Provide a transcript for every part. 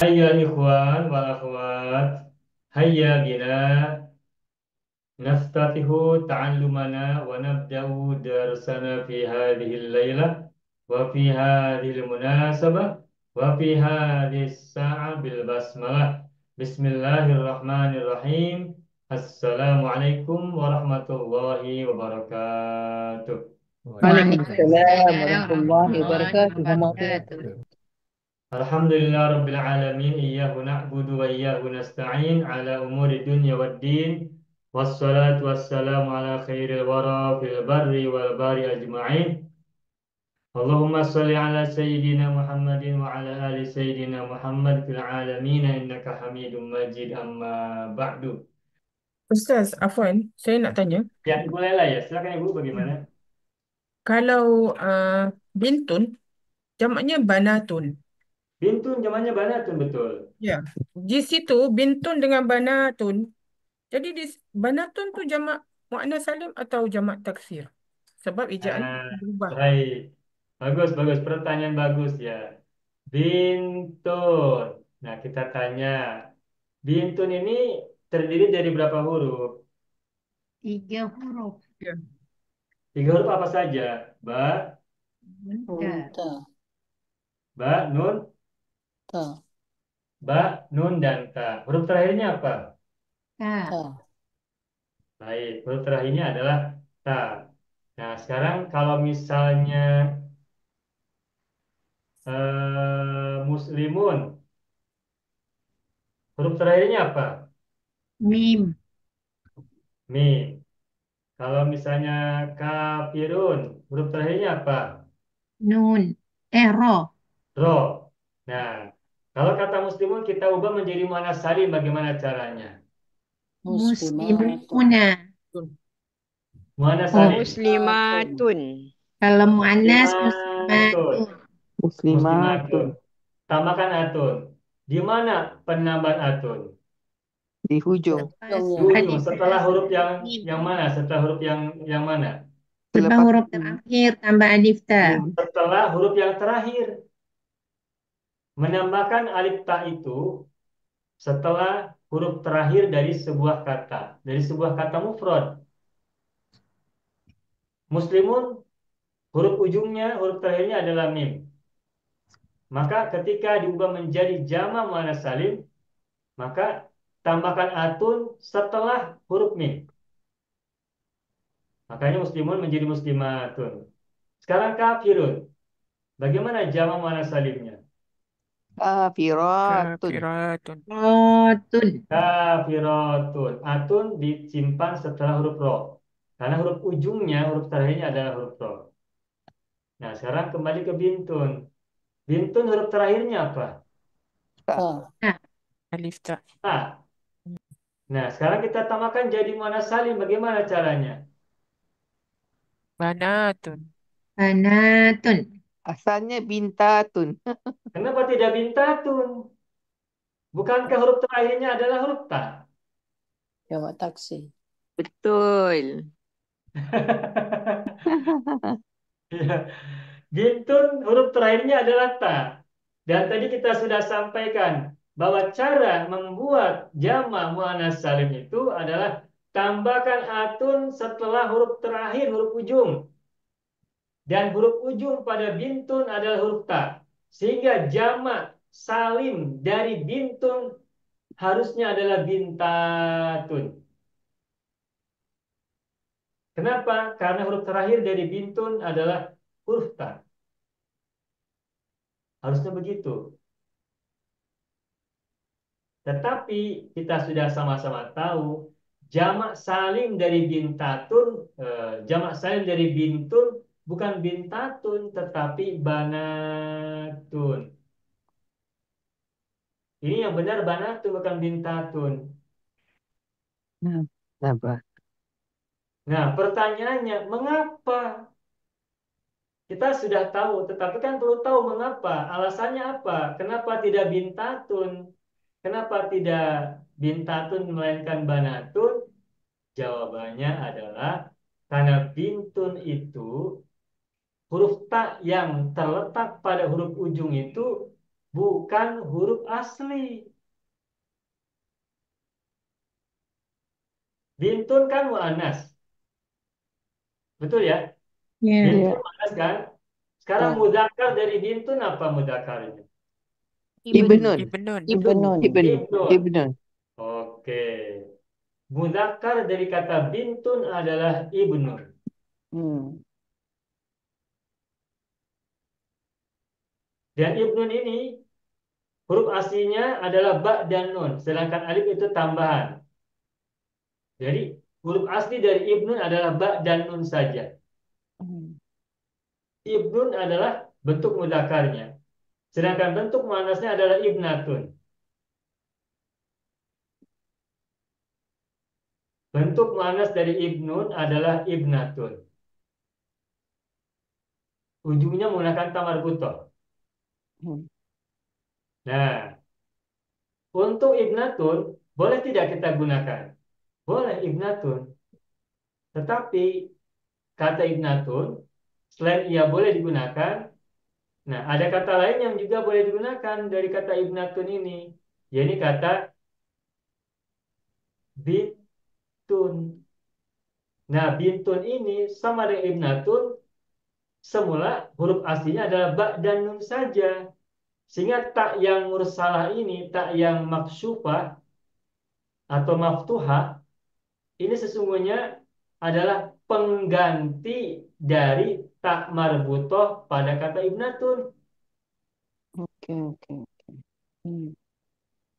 Hayya ikhwan wal akhwat, hayya bina naftatihu ta'allumana wa nabda'u darsana fi hadhihi al-lailah wa fi hadhihi al-munasabah wa fi hadhihi as-sa'ah bil basmalah. Bismillahirrahmanirrahim. Assalamualaikum warahmatullahi wabarakatuh. Waalaikumsalam Waalaikumsalam warahmatullahi warahmatullahi wabarakatuh. wabarakatuh. Alhamdulillah Rabbil Alamin. Iyyahu na'budu wa iyyahu nasta'in ala umuri dunya waddin. Wassalatu wassalamu ala khairil wara fil barri wal bari ajma'in. Allahumma salli ala Sayyidina Muhammadin wa ala ali Sayyidina Muhammad fil alamin innaka hamidum majid amma ba'du. Ustaz, Afwan, saya nak tanya, Ya, mulailah ya. Silakan Ibu bagaimana? kalau bintun, jamaknya banatun. Bintun zamannya banatun betul. Ya, di situ bintun dengan banatun. Jadi banatun tu jamak muannas salim atau jamak taksir? Sebab ejaan Nah, berubah. baik. Bagus, bagus. Pertanyaan bagus ya. Bintun. Nah, kita tanya, bintun ini terdiri dari berapa huruf? 3 huruf. Ya. 3 huruf apa saja? Ba, Bunda. Ta, ba, nun, ta, ba, nun, dan ta. Huruf terakhirnya apa? Ta. ta. Baik, huruf terakhirnya adalah ta. Nah, sekarang kalau misalnya muslimun, huruf terakhirnya apa? Mim. Mim. Kalau misalnya kafirun, huruf terakhirnya apa? Nun. Ro. Ro. Nah, kalau kata muslimun kita ubah menjadi muannas salim, bagaimana caranya? Muslimatun. Muslimuna. Betul. Muannas Oh, salim. Muslimatun. kalau muannas Muslimatun. muslimatun. Muslimatun. Muslimatun. Tambahkan atun. Di mana penambahan atun? Di hujung. Lepas Di ujung. alif Setelah huruf terakhir yang mim. yang mana? Setelah huruf yang mana? Lepas Selepas huruf terakhir tambah alif ta. mim. Setelah huruf yang terakhir. Menambahkan alif ta itu setelah huruf terakhir dari sebuah kata. Dari sebuah kata mufrad. Muslimun, huruf ujungnya, huruf terakhirnya adalah mim. Maka ketika diubah menjadi jama' muannas salim, maka tambahkan atun setelah huruf mim. Makanya muslimun menjadi muslimatun. Sekarang kafirun. Bagaimana jama' muannas salimnya? Kafiratun. Kafiratun. Rotun. Kafiratun. Atun disimpan setelah huruf ro. Karena huruf ujungnya, huruf terakhirnya adalah huruf ro. Nah, sekarang kembali ke bintun. Bintun huruf terakhirnya apa? Ta. Nah, Alif ta. A. Nah, sekarang kita tambahkan jadi muannas salim. Bagaimana caranya? Banatun. banatun. Asalnya bintatun. Kenapa tidak bintatun? Bukankah huruf terakhirnya adalah huruf ta? Jamak taksir. Betul. Ya. Bintun huruf terakhirnya adalah ta. Dan tadi kita sudah sampaikan bahwa cara membuat jama' muannas salim itu adalah tambahkan atun setelah huruf terakhir, huruf ujung. Dan huruf ujung pada bintun adalah huruf ta. Sehingga jama' salim dari bintun harusnya adalah bintatun. Kenapa? Karena huruf terakhir dari bintun adalah huruf ta. Harusnya begitu. Tetapi kita sudah sama-sama tahu jamak salim dari bintatun, jamak salim dari bintun bukan bintatun tetapi banatun. Ini yang benar banatun bukan bintatun. Nah, sabar. Nah, pertanyaannya mengapa? Kita sudah tahu, tetapi kan perlu tahu mengapa. Alasannya apa? Kenapa tidak bintatun? Kenapa tidak bintatun melainkan banatun? Jawabannya adalah karena bintun itu huruf ta yang terletak pada huruf ujung itu bukan huruf asli. Bintun kan mu'annas. Betul ya? Ya. Bintun Iya. mu'annas kan? Sekarang Ah. mudzakkar dari bintun apa mudzakarnya? Ibnun. Ibnun. Ibnun. Ibnun. Ibnun. Oke. Mudzakkar dari kata bintun adalah ibnun. Hmm. Dan ibnun ini huruf aslinya adalah ba dan nun, sedangkan alif itu tambahan. Jadi huruf asli dari ibnun adalah ba dan nun saja. Hmm. Ibnun adalah bentuk mudzakarnya, sedangkan bentuk muannasnya adalah ibnatun. Bentuk muannas dari ibnun adalah ibnatun. Ujungnya menggunakan tamar butoh. Hmm. Nah, untuk ibnatun boleh tidak kita gunakan? Boleh ibnatun. Tetapi kata ibnatun selain ia boleh digunakan, nah ada kata lain yang juga boleh digunakan dari kata ibnatun ini, yaitu kata bintun. Nah, bintun ini sama dengan ibnatun, semula huruf aslinya adalah ba dan nun saja. Sehingga tak yang mursalah ini, tak yang maksyufah atau maftuhah, ini sesungguhnya adalah pengganti dari tak marbutoh pada kata ibnatun. Oke, oke, oke. Hmm.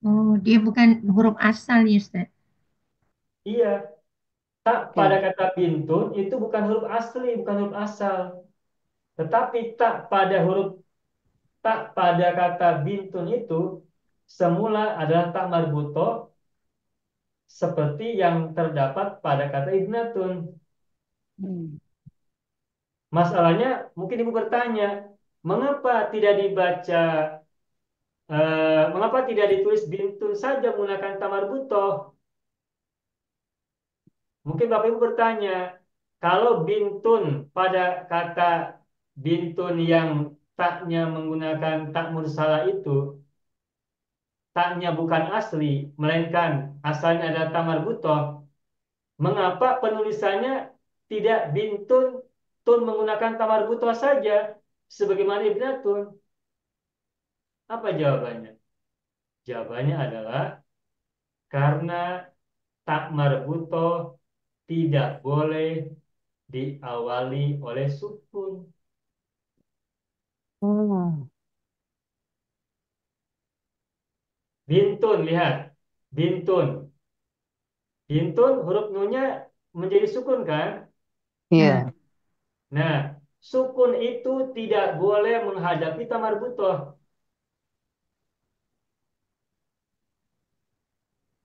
Oh, dia bukan huruf asal ya, Ustaz. Iya, tak pada Oke. kata bintun itu bukan huruf asli, bukan huruf asal. Tetapi tak pada kata bintun itu semula adalah tak marbutoh seperti yang terdapat pada kata ibnatun. Hmm. Masalahnya mungkin ibu bertanya, mengapa tidak dibaca, mengapa tidak ditulis bintun saja menggunakan tamar butoh? Mungkin Bapak Ibu bertanya, kalau bintun pada kata bintun yang taknya menggunakan tak mursalah itu, taknya bukan asli, melainkan asalnya adalah tamar butoh, mengapa penulisannya tidak bintun tun menggunakan tamar butoh saja, sebagaimana ibnatun? Apa jawabannya? Jawabannya adalah karena tak marbutoh tidak boleh diawali oleh sukun. Oh. Bintun, lihat. Bintun. Bintun huruf nunnya menjadi sukun kan? Ya. Iya. Nah, sukun itu tidak boleh menghadapi tamar butoh.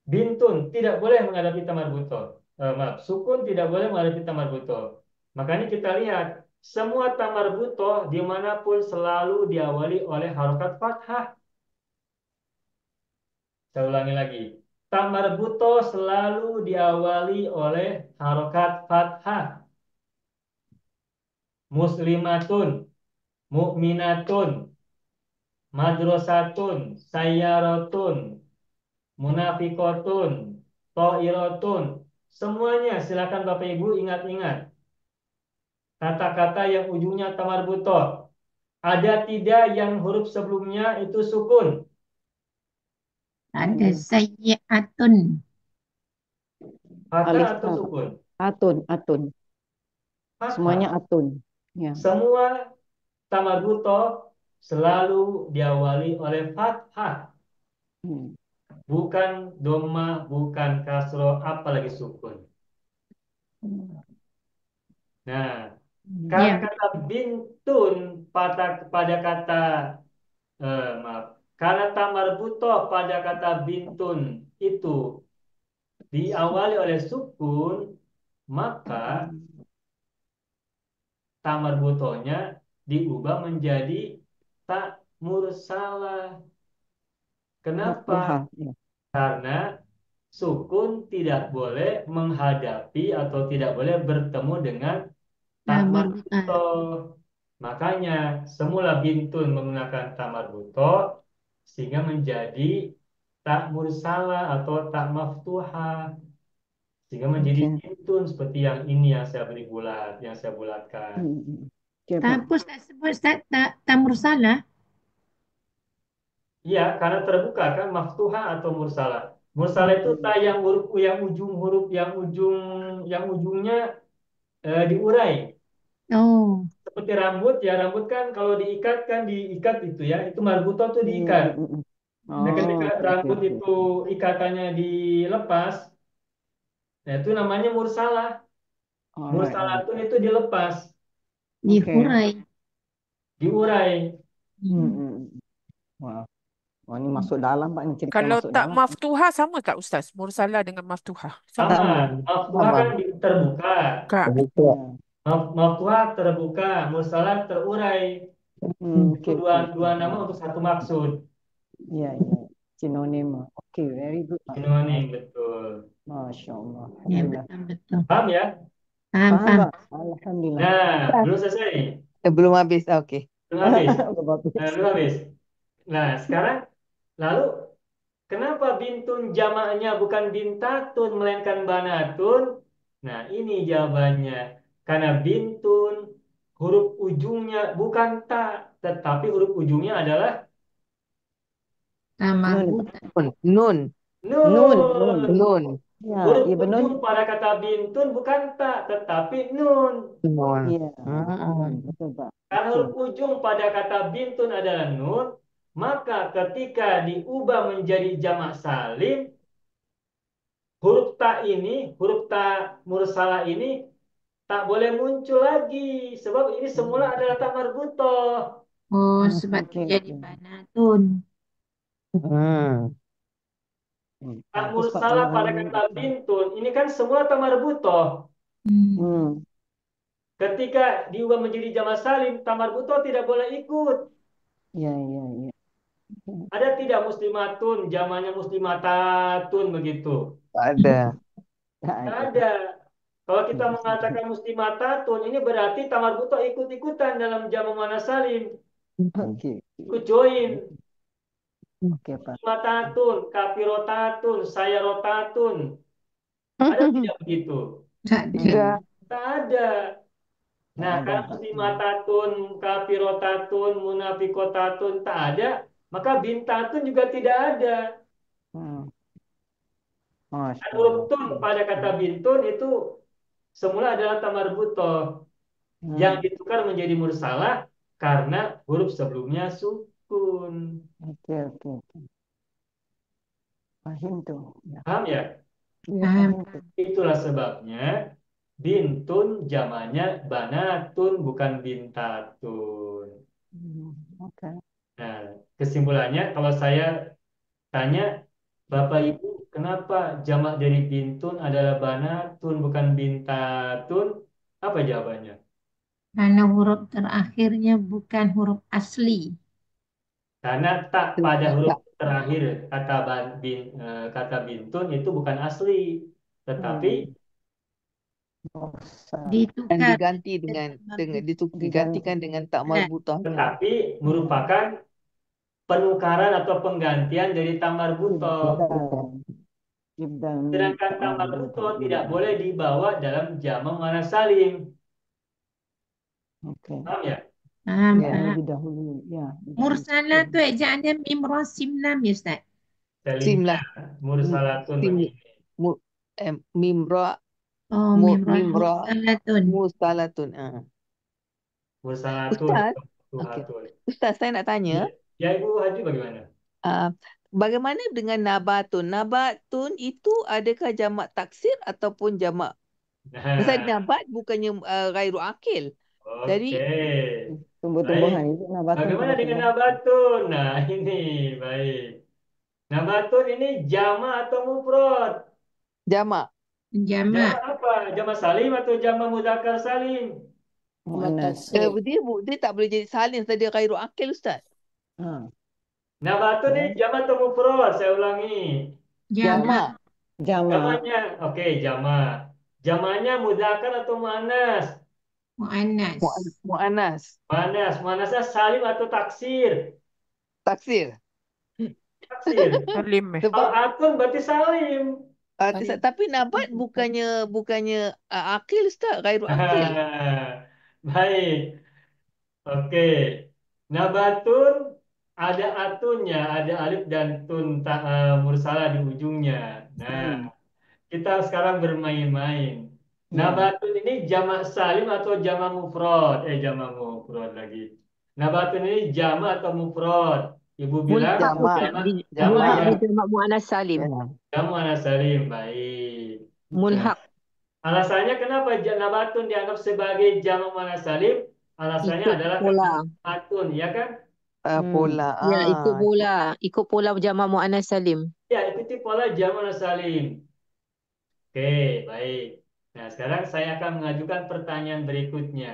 Bintun tidak boleh menghadapi tamar butoh. Maaf, sukun tidak boleh menghadapi tamar butoh. Makanya kita lihat, semua tamar butoh dimanapun selalu diawali oleh harokat fathah. Saya ulangi lagi. Tamar butoh selalu diawali oleh harokat fathah. Muslimatun, mukminatun, madrasatun, sayyaratun, munafikotun, to'irotun. Semuanya silakan Bapak Ibu ingat-ingat. Kata-kata yang ujungnya tamar butoh. Ada tidak yang huruf sebelumnya itu sukun? Ada sayyi'atun. Fathah Alif atau sukun? atun. Semuanya Fathah. atun. Ya. Semua tamar butoh selalu diawali oleh fathah. Hmm. Bukan doma, bukan kasro, apalagi sukun. Nah, karena Ya. kata bintun pada kata maaf, karena tamar butoh pada kata bintun itu diawali oleh sukun, maka tamar butohnya diubah menjadi tak mursalah. Kenapa? Maftuhah. Ya. Karena sukun tidak boleh menghadapi atau tidak boleh bertemu dengan tak Tamar buta. marbutoh. Makanya semula bintun menggunakan tamar butoh, sehingga menjadi tak mursalah atau tak maftuhah, sehingga menjadi Okey. bintun seperti yang ini yang saya beri bulat, yang saya bulatkan. Okey, Pak. Tak Ustaz sebut Ustaz tak mursalah. Iya, karena terbuka kan maftuhah atau mursalah. Mursalah itu tak yang huruf yang ujung huruf yang ujungnya diurai. Oh, Seperti rambut ya, rambut kan kalau diikat kan diikat itu ya, itu marbutoh tuh diikat. Nah, Oh, ketika okey, okey, rambut okey. itu ikatannya dilepas, nah itu namanya mursalah. Alright, alright. Mursalatun itu dilepas, Okey. dihurai. diurai. Hmm. Wah, wah, ini masuk dalam, Pak. Ini cerita Kalau masuk tak dalam. maftuhah sama tak Ustaz? Mursalah dengan maftuhah. Sama. Sama, Sama, maftuhah sama. kan terbuka, Kak. Ya. maftuhah terbuka, mursalah terurai. Itu Okey, dua okey, dua okey. nama untuk satu maksud. Ya, ya. Sinonim. Okey, very good, Pak. Sinonim betul. Masya Allah. Ya, Alhamdulillah. betul-betul. Paham ya? Paham, Paham, paham. Pak? Alhamdulillah. Nah, belum selesai. Belum habis. Oke. Belum habis. Udah bagus. Belum habis. Nah, sekarang lalu kenapa bintun jamaknya bukan bintatun melainkan banatun? Nah, ini jawabannya. Karena bintun huruf ujungnya bukan ta, tetapi huruf ujungnya adalah Tambah Nun, buta. Nun. nun, nun. nun. Nun. Ya, Huruf iya benar. ujung pada kata bintun bukan ta, tetapi nun. Nun. Iya, Hmm. betul, Pak. Karena Betul. huruf ujung pada kata bintun adalah nun, maka ketika diubah menjadi jamak salim, huruf ta ini, huruf ta mursalah ini tak boleh muncul lagi. Sebab ini semula adalah tak marbutoh. Oh, sebab tu Okey, jadi okey. banatun. Hmm. Tak Bagus, Pak, mursalah pada pemahaman kata ini. bintun. Ini kan semula tak marbutoh. Hmm. Ketika diubah menjadi jamak salim, tak marbutoh tidak boleh ikut. Ya, ya, ya. Ada tidak muslimatun, jamannya muslimatatun begitu? Tak ada. Tak Tidak ada. ada. Kalau kita mengatakan muslimatatun, ini berarti tamar buto ikut-ikutan dalam jamak muannas salim. Okey. Ikut join. Okey, Pak. Muslimatatun, kafirotatun, sayarotatun. Ada tidak begitu? Tak ada. Enggak. Tak ada. Tak Nah, ada, kalau Pak. muslimatatun, kafirotatun, munafikotatun tak ada, maka bintatun juga tidak ada. Hmm. Masya Huruf Allah. tun pada kata bintun itu semula adalah tamar buto. Yang ditukar menjadi mursalah karena huruf sebelumnya sukun. Okey, okey, okey. Fahim tu. Ya, Paham ya? ya Paham. fahim tu. Itulah sebabnya bintun zamannya banatun bukan bintatun. Okey. Nah, kesimpulannya kalau saya tanya Bapak Ibu, kenapa jamak dari bintun adalah banatun bukan bintatun? Apa jawabannya? Karena huruf terakhirnya bukan huruf asli. Karena tak pada huruf Tak. terakhir kata bintun itu bukan asli, tetapi Bosan. Dan Ditukar diganti dengan digantikan dengan tak marbutahnya. tetapi merupakan penukaran atau penggantian dari tamar buto. Jibdan. Jibdan. Sedangkan Tak tamar mampu. buto tidak boleh dibawa dalam jamak muannas salim. Okey. Paham ya? Paham, Ya. paham. Lebih dahulu. Ya. Mursalah tu ejaan dia mim ra sim lam ya Ustaz. Salimnya Simlah. mursalatun Sim. begini. Mimra. Oh, mim ra Mimra. mursalatun. Mustalatun. Mursalatun Ustaz. atau Okey. tuhatun. Ustaz, saya nak tanya. Ya, Ibu Haji bagaimana? Uh, bagaimana dengan nabatun? Nabatun itu adakah jamak taksir ataupun jamak? Pasal Nah, nabat bukannya ghairu akil. Jadi oke. Tumbuh-tumbuhan Baik. itu nabatun Bagaimana pada dengan tumbuhan. nabatun? Nah, ini baik. Nabatun ini jama atau mufrad? jamak. Jamak. Jama apa? Jama salim atau jama mudzakkar salim? Muannas. Dia tak boleh jadi salin sebab dia ghairu akil, Ustaz. Ha. Nabatun ini jama atau mufrad? Saya ulangi. Jamak. Jamak. Jama. Jamanya, oke, jama. Jamanya mudzakkar atau muannas? Muannas. Mu'anas. Muannas. Muannasnya salim atau taksir? Taksir. taksir. Salim Kalau Sebab atun berarti salim. Salim. tapi nabat bukannya akil Ustaz, ghairul akil. Baik, oke. Nabatun ada atunnya, ada alif dan tun mursalah di ujungnya. Nah, Hmm. kita sekarang bermain-main. Ya. Nabatun ini jamak salim atau jamak mufrad? Jamak mufrad lagi. Nabatun ini jamak atau mufrad? Ibu bilang Mulhaq Jamak. jamak, di jamak mulhaq ya. di jamak muannas salim. Ya. Jamak anas salim. Baik. Oke. Mulhaq Alasannya kenapa nabatun dianggap sebagai jamak muannas salim? Alasannya ikut adalah karena pola. atun, ya kan? Pola. Ya, ikut pola jamak muannas salim. Ya, ikuti pola jamak muannas salim. Oke, baik. Nah, sekarang saya akan mengajukan pertanyaan berikutnya.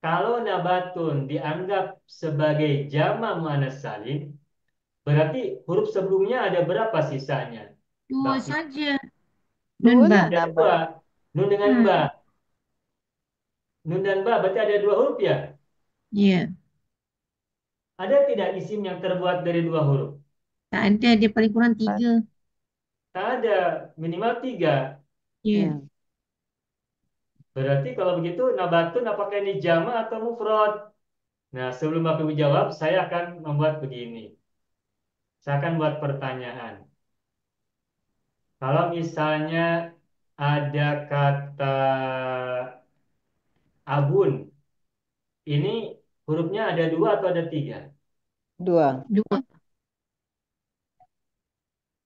Kalau nabatun dianggap sebagai jamak muannas salim, berarti huruf sebelumnya ada berapa sisanya? Dua Baki. saja. Dua Nun ba. lah Ada nabat. dua. Nun dengan Hmm. ba. Nun dan ba berarti ada dua huruf ya? Ya. Ada tidak isim yang terbuat dari dua huruf? Tak ada. Dia paling kurang 3. Tak ada, minimal tiga. Ya. Hmm. Berarti kalau begitu nabatun apakah ini jamak atau mufrad? Nah, sebelum Bapak Ibu jawab, saya akan membuat begini. Saya akan buat pertanyaan. Kalau misalnya ada kata abun, ini hurufnya ada dua atau ada tiga? Dua. 2.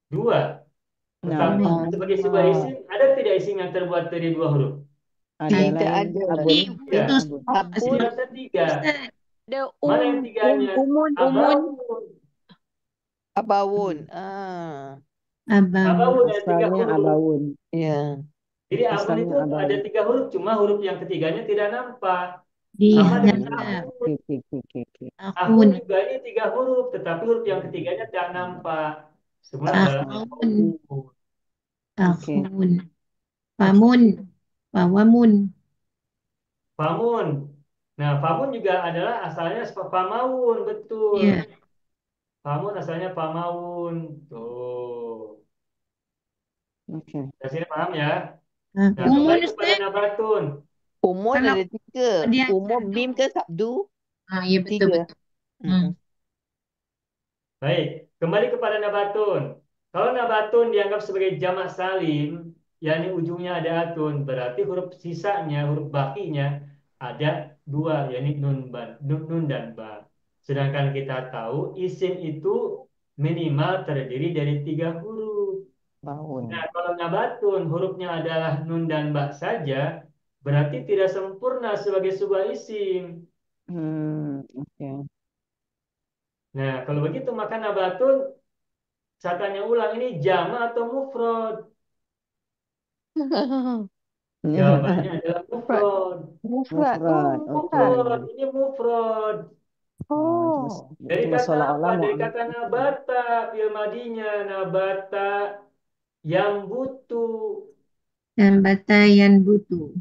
Dua. Nah, Tetapi 2. sebagai sebuah isim, ada tidak isim yang terbuat dari dua huruf? ada Tidak lain ada. abun. Ya, Putus. Abun. Abun ternyata tiga. Ustaz. ada Mana yang tiganya? umun. Abawun. abawun. Abang. Abawun ada tiga Asalnya huruf. abawun. Ya. Jadi abun Asalnya itu ada abawun. tiga huruf, cuma huruf yang ketiganya tidak nampak. Di Sama dengan hadap. ahun. Oke. Ahun Akhun. juga ini tiga huruf, tetapi huruf yang ketiganya tidak nampak. Semua adalah Akhun. ahun. Oke. Akhun. Pamun. Pawamun. Famun. Nah, famun juga adalah asalnya pamaun, betul. Ya. Famun asalnya pamaun. Tuh. Oke. Dari sini paham ya? Ah, Nah, Umun kembali kepada Ustaz. nabatun. Umur Kalau ada tiga. dia Umur sabdu. bim ke sabdu? Ya betul. Tiga. Hmm. Baik, kembali kepada nabatun. Kalau nabatun dianggap sebagai jamak salim, yakni ujungnya ada atun, berarti huruf sisanya, huruf bakinya ada dua, yakni nun dan ba. Sedangkan kita tahu isim itu minimal terdiri dari tiga huruf. Bawun. Nah, kalau nabatun hurufnya adalah nun dan ba saja, berarti tidak sempurna sebagai sebuah isim. Oke. Nah, kalau begitu maka nabatun saya tanya ulang, ini jamak atau mufrad? Jawabannya adalah Mufrad. mufrad. Mufrad. Mufrad. Oh, Oke. Mufrad, ini mufrad. Cuma, oh. Dari cuma kata apa? seolah-olah mau Dari ambil. kata nabata, fi'il madinya nabata yang butuh. Batayan butuh.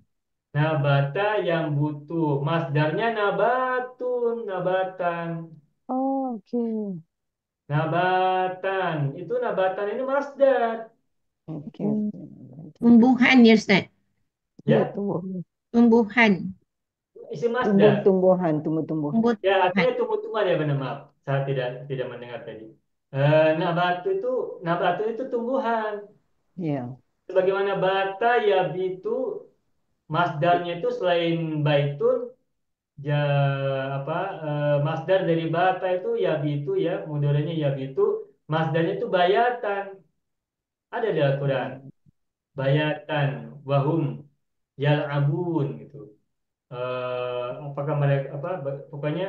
Nabata yang butuh. Masdarnya nabatun, nabatan. Oh, okay. Nabatan. Itu nabatan ini masdar. Oke. Tumbuhan ya Ustaz. Ya, Ya, tunggu. Tumbuhan. isim masdar. Tumbuh-tumbuhan. Ya, Tumbuh-tumbuhan. artinya tumbuh-tumbuhan ya benar, maaf. Saya tidak mendengar tadi. Nabatu itu tumbuhan. Iya. Sebagaimana bata ya itu masdarnya itu selain baitun ya apa masdar dari bata itu ya bitu ya mudorenya ya bitu masdarnya itu bayatan ada di Al-Quran bayatan wahum yal'abun gitu. Apakah mereka pokoknya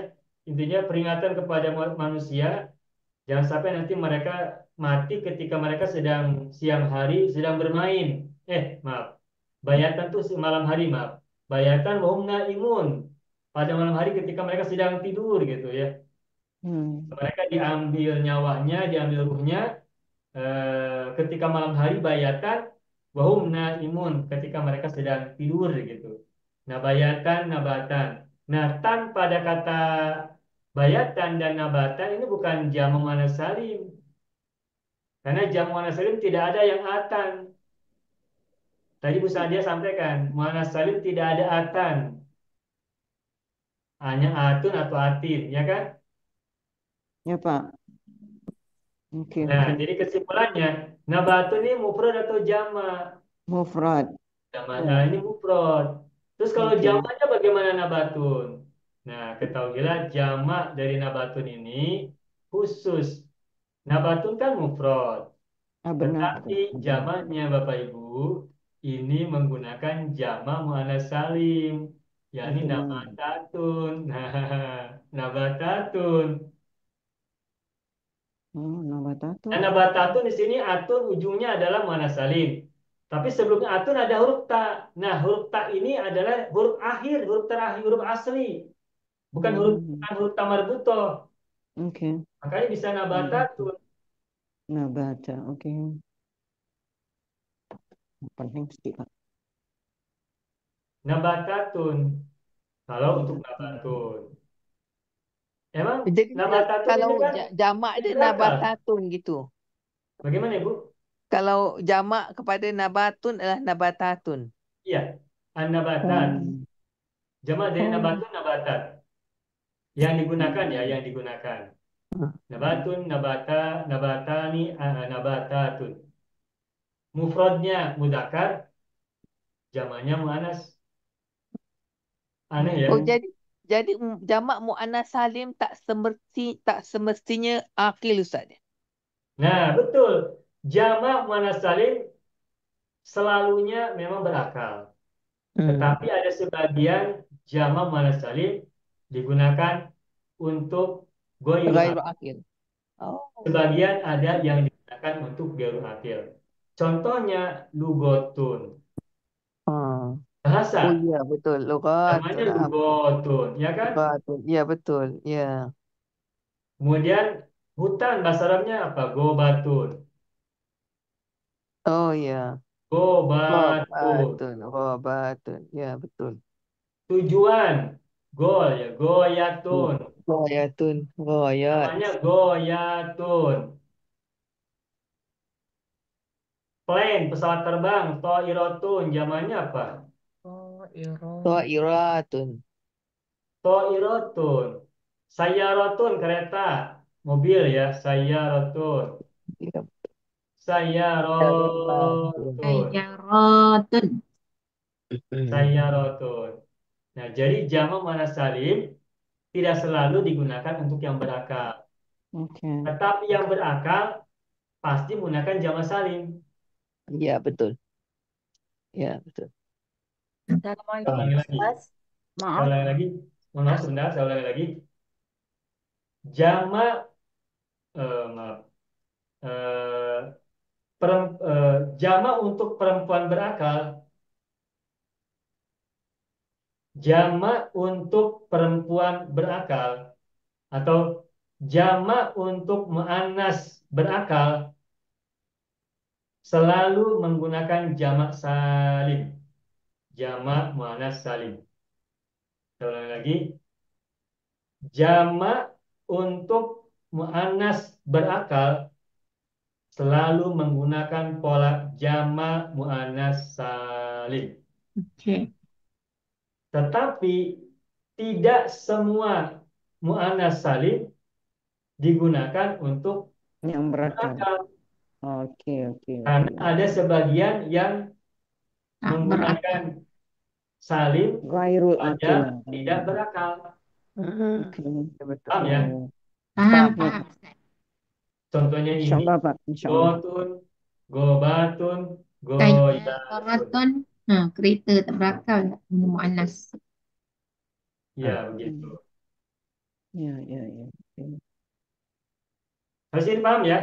intinya peringatan kepada manusia jangan sampai nanti mereka mati ketika mereka sedang siang hari sedang bermain. Maaf. Bayatan tuh malam hari, maaf. Bayatan wahum naimun. Pada malam hari ketika mereka sedang tidur gitu ya. Mereka diambil nyawanya, diambil ruhnya ketika malam hari bayatan wahum naimun ketika mereka sedang tidur gitu. Nah, bayatan nabatan. Nah, tan pada kata Bayatan dan nabatan ini bukan jamak muannas salim. Karena jamak muannas salim tidak ada yang atan. Tadi Bu Sadia sampaikan, muannas salim tidak ada atan. Hanya atun atau atin, ya kan? Ya, Pak. Oke, Nah, oke. jadi kesimpulannya, nabatun ini mufrad atau jamak? Mufrad. Jamak. Nah, ini mufrad. Terus kalau Oke. jamaknya bagaimana nabatun? Nah, ketahuilah jamak dari nabatun ini khusus. Nabatun kan mufrad. Ah, benar. Tetapi jamaknya Bapak Ibu ini menggunakan jamak muannas salim, yakni Benar. nabatatun. Nah, nabatatun. Oh, nabatatun. Dan nabatatun di sini atun ujungnya adalah muannas salim. Tapi sebelumnya atun ada huruf ta. Nah, huruf ta ini adalah huruf akhir, huruf terakhir, huruf asli, Hmm. bukan huruf tamarbutoh. Oke. Makanya bisa nabatatun. Nabata. Oke. Penting sih, Pak. Nabatatun. Kalau untuk Nabatatun. nabatun. Emang Jadi nabatatun kalau ini kan jamak tidak dia berakal. nabatatun gitu. Bagaimana Ibu? Kalau jamak kepada nabatun adalah nabatatun. Iya, an-nabatat. Hmm. Jamak dari Oh. nabatun nabatat. Yang digunakan ya, yang digunakan. Nabatun, nabata, nabatani, nabatatun. Mufradnya mudzakkar, jamaknya muannas. Aneh ya. Oh, Oke. jadi jamak muannas salim tak semestinya akil Ustaz. Nah, betul. Jamak muannas salim selalunya memang berakal. Tetapi ada sebagian jamak muannas salim digunakan untuk goiru Ghairu akil. akil. Oh. Sebagian ada yang digunakan untuk goiru akil. Contohnya lugotun. Hmm. Bahasa Oh iya betul. namanya Lughatun. lugotun, ya kan? Lughatun. Iya betul. Iya. Kemudian hutan bahasa Arabnya apa? Gobatun. Oh iya. Gobatun. Ghabatun. Iya betul. Tujuan goal ya, goyatun. Ghayatun. Ghayat. Namanya goyatun. Plane, pesawat terbang, toirotun, zamannya apa? Oh, Iroh. Ta'iratun. Toirotun. Sayarotun, kereta, mobil ya, sayarotun. Iya. Ta'iratun. Sayarotun. Sayyaratun. Sayarotun. Nah, jadi jamak muannas salim tidak selalu digunakan untuk yang berakal. Oke. Tetapi yang berakal pasti menggunakan jamak salim. Iya betul. Iya betul. Saya Assalamualaikum ulangi lagi. Ustaz. Saya Maaf. ulangi lagi. Mohon maaf sebentar, saya ulangi lagi. Jamak, maaf, eh, jamak untuk perempuan berakal, jamak untuk perempuan berakal, atau jamak untuk muannas berakal selalu menggunakan jamak salim, jamak muannas salim. Saya ulangi lagi. Jamak untuk muannas berakal selalu menggunakan pola jamak muannas salim. Oke. Tetapi tidak semua muannas salim digunakan untuk Yang berakal. berakal. Oke, oke, Karena oke. ada sebagian yang Tak berakal. menggunakan salim Ghairul saja akil. tidak berakal. Oke. Iya betul. Paham ya? Oh, Paham, ya, paham. Pak. Contohnya ini. Insyaallah, Pak. Insyaallah. Gotun, gobatun, goyatun. Sayyaratun. Nah, kereta tak berakal. Ini muannas. Ya, begitu. Ya, ya, ya. Oke. Harus ini paham ya?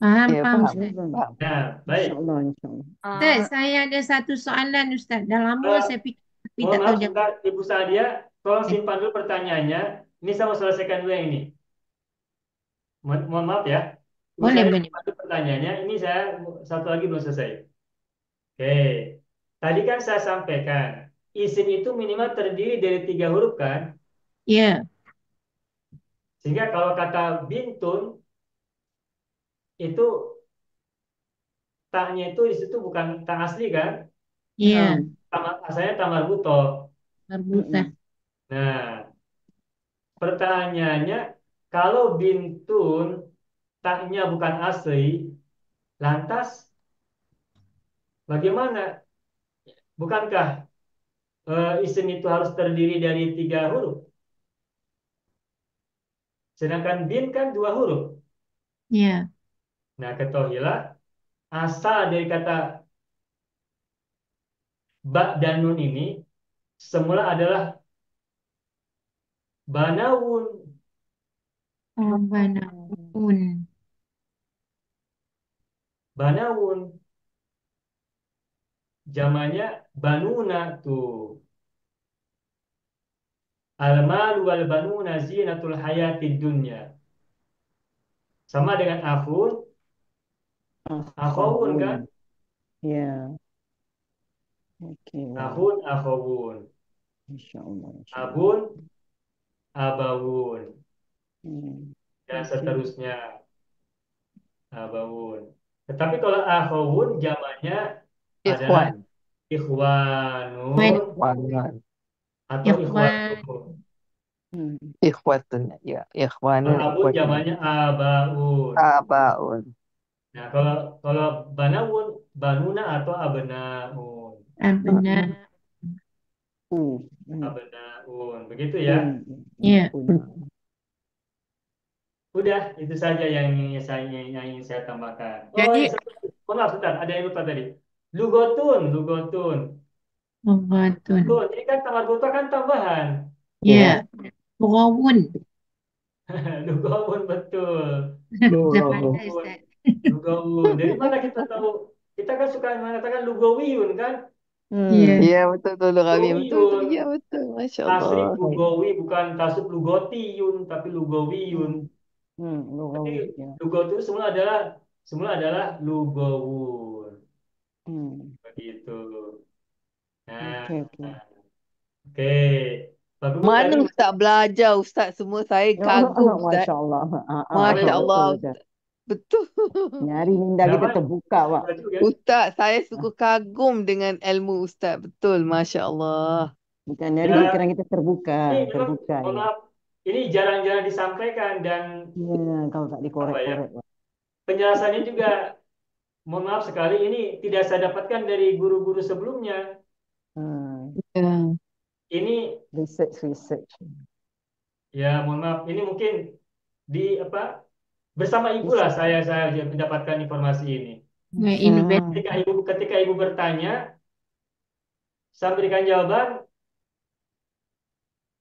Paham, Iya paham paham. Ustaz. Paham. Nah, baik. Insyaallah, insyaallah. Ustaz, saya ada satu soalan Ustaz. Dah lama Eh, saya fikir tapi Mohon tak maaf tahu jawab. sebentar, Ibu Sadia, tolong simpan dulu pertanyaannya. Ini saya mau selesaikan dulu yang ini. Mohon maaf ya. Ibu Boleh, Sadia boleh. simpan dulu pertanyaannya. Ini saya satu lagi belum selesai. Oke. Tadi kan saya sampaikan, isim itu minimal terdiri dari 3 huruf kan? Ya, Sehingga kalau kata bintun itu taknya itu di situ bukan tak asli kan? Iya, Asalnya tamar buto. marbuta. Nah, pertanyaannya kalau bintun taknya bukan asli, lantas bagaimana? Bukankah isim itu harus terdiri dari 3 huruf? Sedangkan bin kan 2 huruf. Iya. Nah, ketahuilah asal dari kata ba dan nun ini semula adalah banawun. Oh, banakun. Banawun. Jamannya banuna tuh. Al-malu wal banuna zinatul hayatid dunya. Sama dengan akhun, akhawun kan? Akhawun. Ya, oke, wow. Akhun, akhawun. Insya Allah, insya Allah. Abun, abawun. Dan Oke. seterusnya. Abawun. Tetapi kalau akhawun jamannya adalah Ikhwan. ikhwanun Ikhwanun. atau Ikhwan. ikhwatun. Hmm. Ikhwatun. Ya, Kalau ikhwanun, abun ikhwatun. jamannya abaun. Abaun. Nah, kalau banawun, banuna atau abnaun. Abna. Hmm. Abnaun. Begitu ya. Iya. Udah, itu saja yang ingin saya tambahkan. Oh, Jadi ya, maaf, sebentar. Ada yang lupa tadi. Lugotun, lugotun. Lugatun. Tuh, ini kan tamar buta kan tambahan. Iya. Lugawun. Lugawun, betul. Bisa baca, Lugawun. Ustaz. Lugawun. Dari mana kita tahu? Kita kan suka mengatakan lugawiyun kan? Iya. Ya, betul betul kami. Betul betul. Lugawiyun. Ya, betul. Masya Asli Allah. lugawi, bukan tasub lugotiyun, tapi lugawiyun. Jadi Lugawi, ya. lugawi itu semula adalah lugawun. Begitu. Nah, Oke. oke. Pak Guru Mana tadi Ustaz belajar, Ustaz? Semua saya kagum, Ustaz. Masya Allah. Masya Allah. Betul. Betul. Nyari minda kita Kenapa? terbuka, Pak. Baju kan? Ustaz, saya suka kagum dengan ilmu Ustaz. Betul, Masya Allah. Bukan nyari Ya, pikiran kita terbuka. ini memang, Terbuka, mohon ya. maaf, ini jarang-jarang disampaikan dan Iya, kalau tak apa ya, dikorek-korek, Pak. penjelasannya juga, mohon maaf sekali, ini tidak saya dapatkan dari guru-guru sebelumnya. Ya. Ini Research. ya, mohon maaf, ini mungkin bersama ibu lah saya mendapatkan informasi ini. Nah, ini Ketika ibu bertanya, saya berikan jawaban,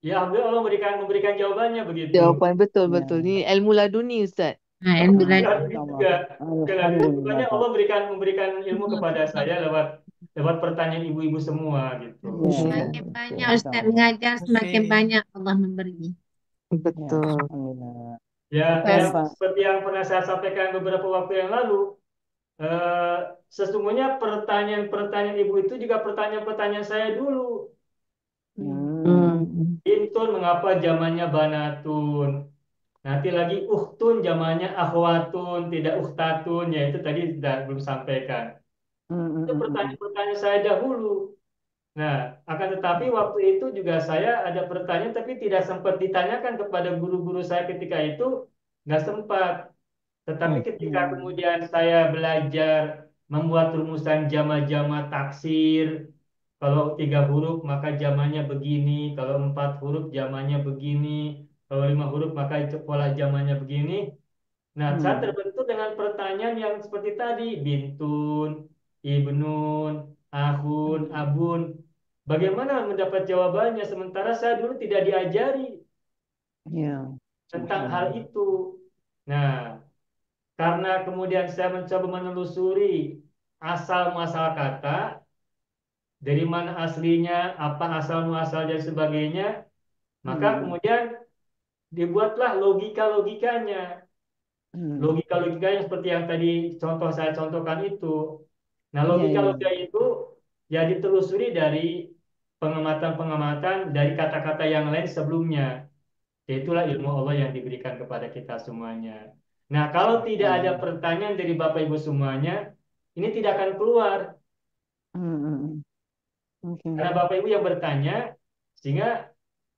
ya alhamdulillah Allah memberikan jawabannya begitu. Jawapan betul Ya. betul. Ini ilmu laduni Ustaz. Nah, ilmu Alhamdulillah lagi. juga. Sekali lagi, rupanya Allah memberikan ilmu kepada saya lewat pertanyaan ibu-ibu semua gitu. Semakin banyak Ustaz mengajar, semakin banyak Allah memberi. Betul. Alhamdulillah. Ya, Pak. seperti yang pernah saya sampaikan beberapa waktu yang lalu, sesungguhnya pertanyaan-pertanyaan ibu itu juga pertanyaan-pertanyaan saya dulu. Intun mengapa zamannya banatun? Nanti lagi uhtun zamannya akhwatun, tidak uhtatun, ya itu tadi belum sampaikan. Itu pertanyaan-pertanyaan saya dahulu. Nah, akan tetapi waktu itu juga saya ada pertanyaan tapi tidak sempat ditanyakan kepada guru-guru saya ketika itu, nggak sempat. Tetapi ketika kemudian saya belajar membuat rumusan jama-jama taksir, kalau 3 huruf maka jamannya begini, kalau 4 huruf jamannya begini, kalau 5 huruf maka itu pola jamannya begini. Nah, saya terbentuk dengan pertanyaan yang seperti tadi, bintun, ibnun, ahun, abun. Bagaimana mendapat jawabannya sementara saya dulu tidak diajari Ya. tentang hal itu. Nah, karena kemudian saya mencoba menelusuri asal muasal kata, dari mana aslinya, apa asal muasal dan sebagainya, maka kemudian dibuatlah logika-logikanya. Logika-logikanya seperti yang tadi contoh saya contohkan itu. Nah, logika-logika itu ya ditelusuri dari pengamatan-pengamatan dari kata-kata yang lain sebelumnya. Itulah ilmu Allah yang diberikan kepada kita semuanya. Nah, kalau tidak ada pertanyaan dari Bapak Ibu semuanya, ini tidak akan keluar. Hmm. Oke. Karena Bapak Ibu yang bertanya, sehingga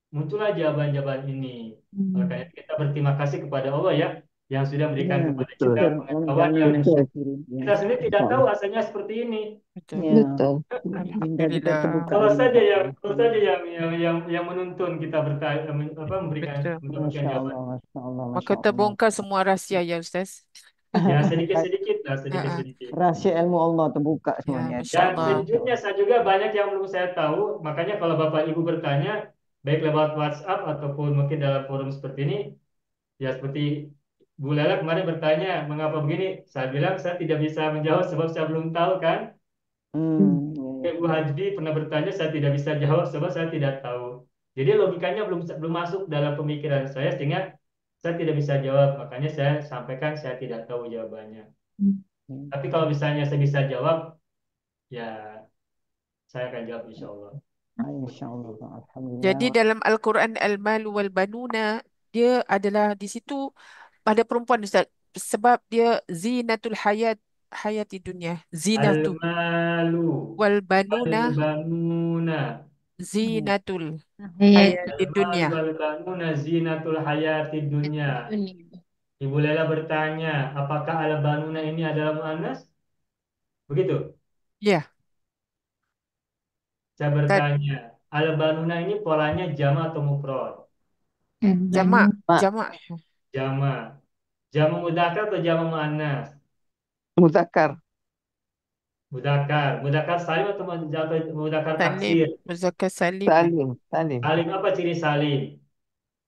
muncullah jawaban-jawaban ini. Oleh karena itu kita berterima kasih kepada Allah ya, yang sudah memberikan Ya, kepada Betul. kita pengetahuan menjamin yang dan syakiri. Ya, kita sendiri tidak insya tahu Allah. asalnya seperti ini. Betul. Ya, Betul. minta juga Alhamdulillah. terbuka Kalau dengan saja Pak. yang kalau saja yang menuntun kita bertanya, memberikan Betul. mendapatkan Masya jawaban. Allah, Masya Allah, Maka Masya Allah. terbongkar semua rahsia ya Ustaz. Ya sedikit-sedikit lah, Ah, ah. sedikit-sedikit. Rahasia ilmu Allah terbuka Ya, semuanya. Masya Dan Allah. sejujurnya saya juga banyak yang belum saya tahu. Makanya kalau Bapak Ibu bertanya, baik lewat WhatsApp ataupun mungkin dalam forum seperti ini, ya seperti Bu Lela kemarin bertanya, mengapa begini? Saya bilang saya tidak bisa menjawab sebab saya belum tahu kan. Ya, Bu Hajdi pernah bertanya, saya tidak bisa jawab sebab saya tidak tahu. Jadi logikanya belum masuk dalam pemikiran saya sehingga saya tidak bisa jawab. Makanya saya sampaikan saya tidak tahu jawabannya. Tapi kalau misalnya saya bisa jawab, ya saya akan jawab insya Allah. Insya Allah, Pak. Jadi Alhamdulillah. dalam Al-Quran Al-Malu wal Banuna, dia adalah di situ pada perempuan Ustaz. Sebab dia zinatul hayati dunia. Zinatu Al-malu wal banuna wal-banuna. zinatul Hayat hayati Al-malu dunia. wal-banuna zinatul hayati dunya. dunia. Ibu Lela bertanya, apakah al-banuna ini adalah muannas? Begitu. Ya, Saya tadi bertanya, al-banuna ini polanya jama atau mufrad? jamak, Mak. jamak. Jama. Jama mudzakkar atau jama muannas? Muzakkar. Mudzakkar. Mudzakkar salim atau mudzakkar Salim, taksir? muzakkar salim. Salim. Salim. Salim apa ciri salim?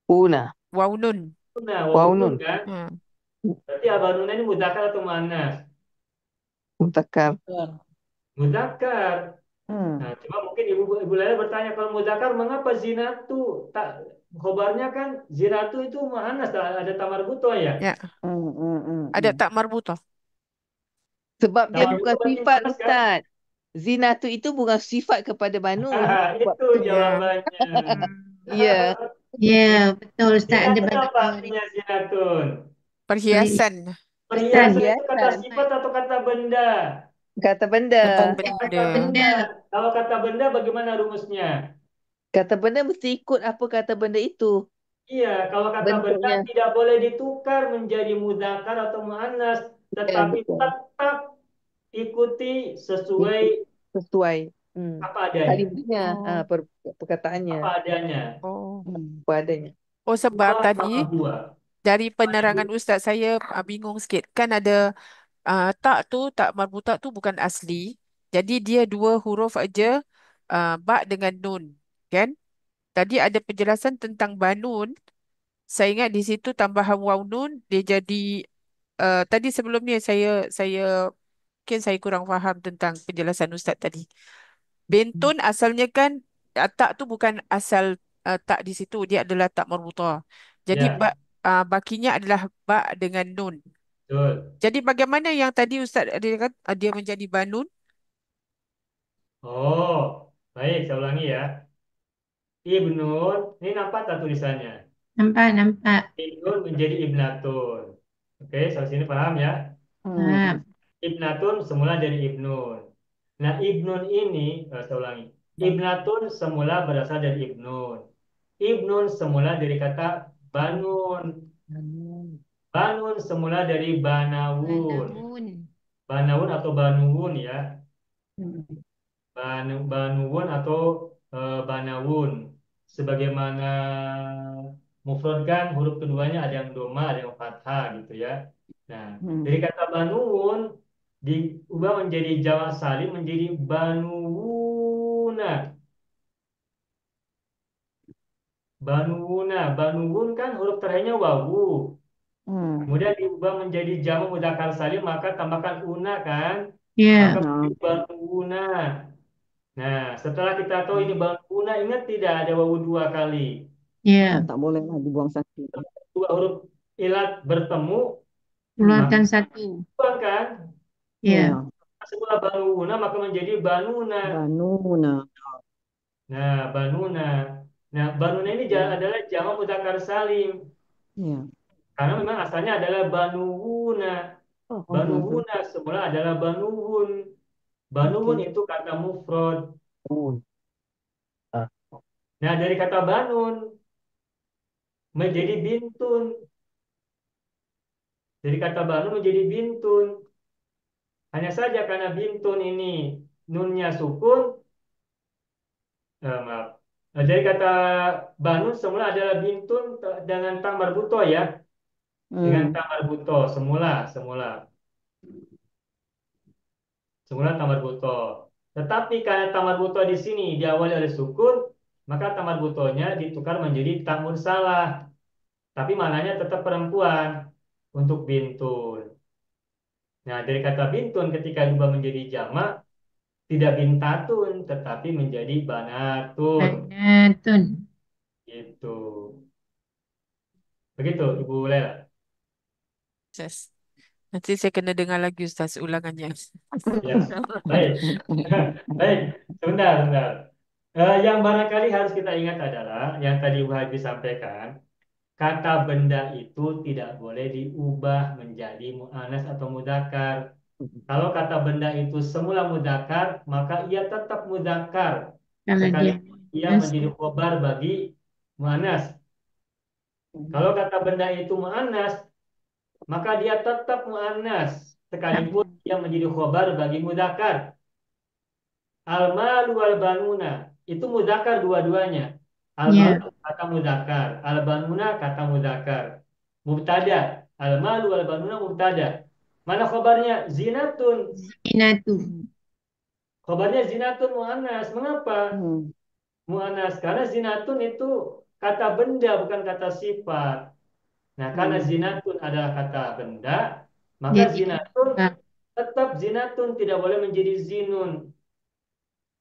Una. Waunun. Nah, Waw wawun nun. kan? Hmm. Berarti al-banuna ini mudzakkar atau muannas? Muzakkar. Mudzakkar. Hmm. Nah, cuma mungkin Ibu Lela bertanya kalau mudzakkar mengapa zinatu tak khobarnya kan zinatu itu muannas ada tamar buto ya. Ya, ada Hmm. tak marbutah. Sebab dia Tamar buto bukan berarti sifat, muannas kan? Ustaz. Zinatu itu bukan sifat kepada Banun. Sebab Itu Ya. jawabannya. Ya. Ya, betul Ustaz. Ada Zinatun banyak apa teori. artinya zinatun? Perhiasan. Perhiasan itu kata Perhiasan. sifat atau kata benda? Kata benda. Benda. Kata benda. Kalau kata benda bagaimana rumusnya? Kata benda mesti ikut apa kata benda itu. Iya, kalau kata benda Bentuknya. tidak boleh ditukar menjadi mudzakkar atau muannas, Ya, tetapi betul. tetap ikuti sesuai Sesuai. apa adanya. Kalimahnya. Perkataannya. Apa adanya. Oh. Apa adanya. Oh, sebab Huwa tadi sama huwa. dari penerangan Ustaz saya bingung sikit. Kan ada tak tu, tak marbutah tu bukan asli. Jadi dia dua huruf aja, ba dengan nun. Kan? Tadi ada penjelasan tentang banun. Saya ingat di situ tambahan waw nun dia jadi tadi sebelum ni saya mungkin saya kurang faham tentang penjelasan Ustaz tadi. Bentun asalnya kan tak tu bukan asal tak di situ, dia adalah tak marbutah. Jadi Ya, bakinya adalah ba dengan nun. betul. Jadi bagaimana yang tadi Ustaz ada kata dia menjadi banun? Oh, baik, saya ulangi ya. Ibnun, ini nampak tak tulisannya? Nampak. Ibnun menjadi ibnatun. Oke, sampai sini paham ya? Faham. Ibnatun semula dari ibnun. Nah, ibnun ini, saya ulangi. Ibnatun semula berasal dari ibnun. Ibnun semula dari kata banun. Banun semula dari banawun. Banawun. Banawun atau banuwun ya. Banuwun atau banawun. Sebagaimana mufrad kan huruf keduanya ada yang doma, ada yang fathah gitu ya. Nah, dari kata banuwun diubah menjadi jamak salim menjadi banuwuna. Banuwuna, banuwun kan huruf terakhirnya wawu. Kemudian diubah menjadi jamak mudzakkar salim maka tambahkan una kan, Ya. maka menjadi banuwuna. Nah, setelah kita tahu ini banuwuna, ingat tidak ada wawu dua kali. Ya. Tak boleh lah dibuang satu. Dua huruf ilat bertemu, Keluarkan satu. buang kan? Ya. Setelah banuwuna maka menjadi banuna. Banuna. Nah, banuna. Nah, banuna ini Hmm. adalah jamak mudzakkar salim Iya. karena memang asalnya adalah banuhuna. Mhm. Banuhuna semula adalah banuhun. Banuhun Oke. itu kata mufrad. Oh. Ah. Nah, dari kata banun menjadi bintun. Dari kata banun menjadi bintun. Hanya saja karena bintun ini nunnya sukun, maaf. Jadi kata banun semula adalah bintun dengan ta marbuto ya, dengan Hmm. ta marbuto semula, semula, semula ta marbuto. Tetapi karena ta marbuto di sini diawali oleh sukun, maka ta marbutonya ditukar menjadi ta mursalah. Tapi mananya tetap perempuan untuk bintun. Nah, dari kata bintun ketika diubah menjadi jamak, tidak bintatun, tetapi menjadi banatun. Banatun. Gitu. Begitu, Ibu Lela. Ustaz. Nanti saya kena dengar lagi Ustaz ulangannya. Ya, baik. Baik, sebentar, sebentar. Yang barangkali harus kita ingat adalah yang tadi Ibu Haji sampaikan, kata benda itu tidak boleh diubah menjadi mu'anas atau mudakar. Kalau kata benda itu semula mudakar, maka ia tetap mudakar. Kalau dia Sekalipun ia Mas, menjadi khobar bagi mu'anas. Kalau kata benda itu mu'anas, maka dia tetap mu'anas. tak Sekalipun ia menjadi khobar bagi mudakar. Al-malu wal banuna itu mudakar dua-duanya. ya Al-malu kata mudakar, al-banuna kata mudakar. Mubtada, al-malu wal banuna mubtada. Mana khabarnya? Zinatun. Zinatu. Khabarnya zinatun muannas. Mengapa? Hmm. Muannas karena zinatun itu kata benda bukan kata sifat. Nah, karena Hmm. zinatun adalah kata benda, maka Dia tidak zinatun ubah. tetap zinatun tidak boleh menjadi zinun.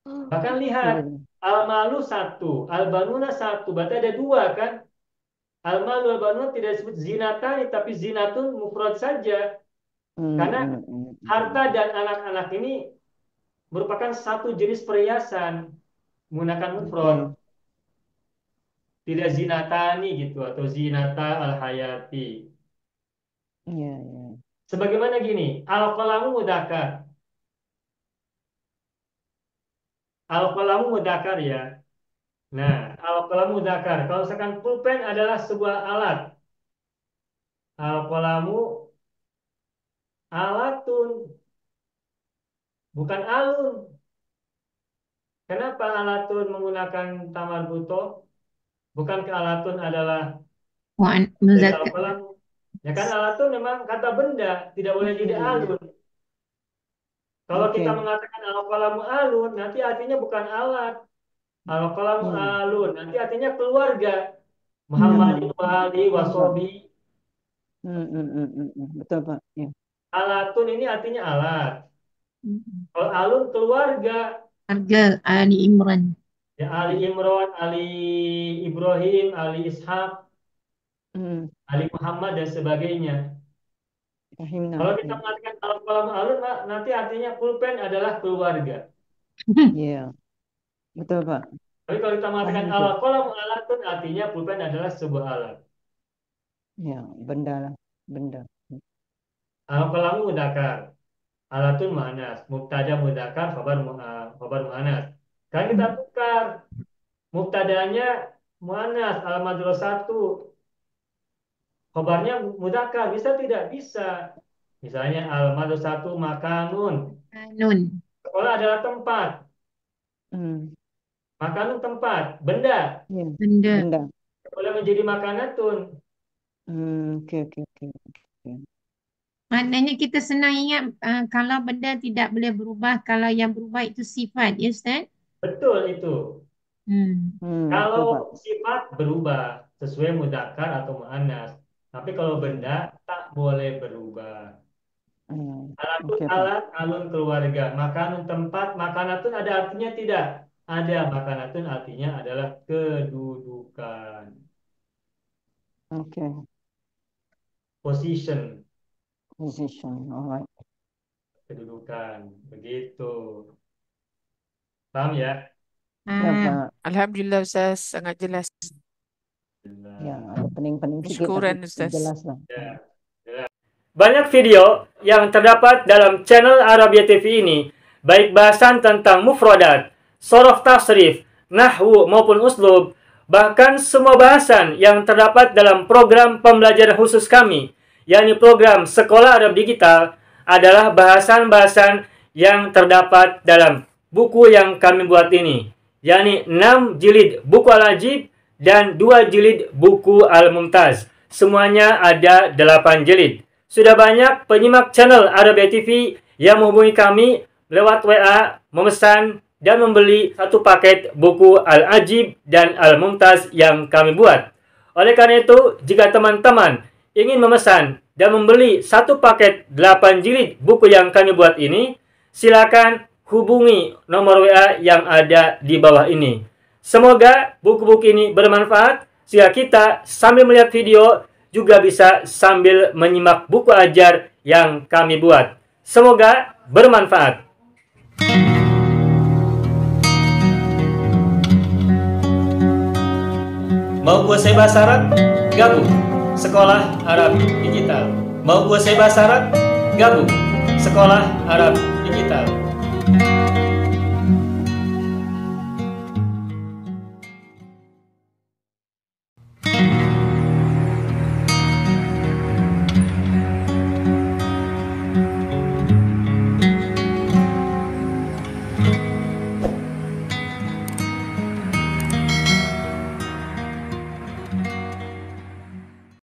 Bahkan lihat, Iya. al-malu satu, al-banuna satu, berarti ada dua kan? Al-malu al-banuna tidak disebut zinatani, tapi zinatun mufrad saja. Hmm. Karena Hmm. Hmm. harta dan anak-anak ini merupakan satu jenis perhiasan menggunakan mufrad. Oke. Tidak zinatani gitu, atau zinata al-hayati. Iya, iya. Sebagaimana gini, al-qalamu mudakar. Al-qalamu mudakar ya. Nah, al-qalamu mudakar. Kalau misalkan pulpen adalah sebuah alat. Al-qalamu alatun, bukan alun. Kenapa alatun menggunakan tamar buto? Bukankah alatun adalah dari Muzakkar. al-qalamu? Ya kan alatun memang kata benda, tidak boleh jadi Hmm. alun. Kalau kita Oke. mengatakan al-qalamu alun, nanti artinya bukan alat. Al-qalamu Hmm. alun, nanti artinya keluarga. Muhammadin Hmm. wa ali wa Betul, Pak. sobi. Betul, Pak. Ya. Alatun ini artinya alat. Kalau alun keluarga. Harga Ali Imran. Ya Ali Imran, Ali Ibrahim, Ali Ishak, Hmm. Ali Muhammad dan sebagainya. Fahimna. Kalau kita Ya. mengatakan al-qalam alun, nanti artinya pulpen adalah keluarga. Iya. Betul, Pak. Tapi kalau kita mengatakan Paham tuh. al-qalam alatun, artinya pulpen adalah sebuah alat. Ya, benda lah. Benda. Al-qalamu mudakar, alatun muannas, mubtada mudakar, khabar muannas. Kan kita tukar, mubtadanya muannas, al-madrus satu, khabarnya mudakar, bisa tidak? Bisa. Misalnya al-madrus satu makanun, Nun. sekolah adalah tempat, Hmm. makanun tempat, benda, Ya. Benda. Benda. boleh menjadi makanatun. Oke, oke, oke. Oke. Maknanya kita senang ingat kalau benda tidak boleh berubah, kalau yang berubah itu sifat, ya Ustaz? Betul itu. Betul, Kalau Pak. sifat berubah sesuai mudzakkar atau muannas. Tapi kalau benda tak boleh berubah. Alatun Oke, Pak. alat, alun keluarga. Makanun tempat, makanatun ada artinya tidak? Ada, makanatun artinya adalah kedudukan. Oke. Position, Position. Alright. kedudukan. Begitu. Paham ya? Ya, Ah, Pak. Alhamdulillah Ustaz, sangat jelas. Ya, ada pening-pening sikit tapi Syukuran Ustaz. jelas lah. Banyak video yang terdapat dalam channel Arabia TV ini, baik bahasan tentang mufradat, sorof tasrif, nahwu maupun uslub, bahkan semua bahasan yang terdapat dalam program pembelajaran khusus kami, yakni program Sekolah Arab Digital, adalah bahasan-bahasan yang terdapat dalam buku yang kami buat ini, yakni 6 jilid buku Al-Ajib dan 2 jilid buku Al-Mumtaz. Semuanya ada 8 jilid. Sudah banyak penyimak channel Arabia TV yang menghubungi kami lewat WA, memesan dan membeli satu paket buku Al-Ajib dan Al-Mumtaz yang kami buat. Oleh karena itu, jika teman-teman ingin memesan dan membeli satu paket 8 jilid buku yang kami buat ini, silakan hubungi nomor WA yang ada di bawah ini. Semoga buku-buku ini bermanfaat sehingga kita sambil melihat video juga bisa sambil menyimak buku ajar yang kami buat. Semoga bermanfaat. Mau kuasai bahasa Arab? Gabung Sekolah Arab Digital. Mau kuasai bahasa Arab? Gabung Sekolah Arab Digital.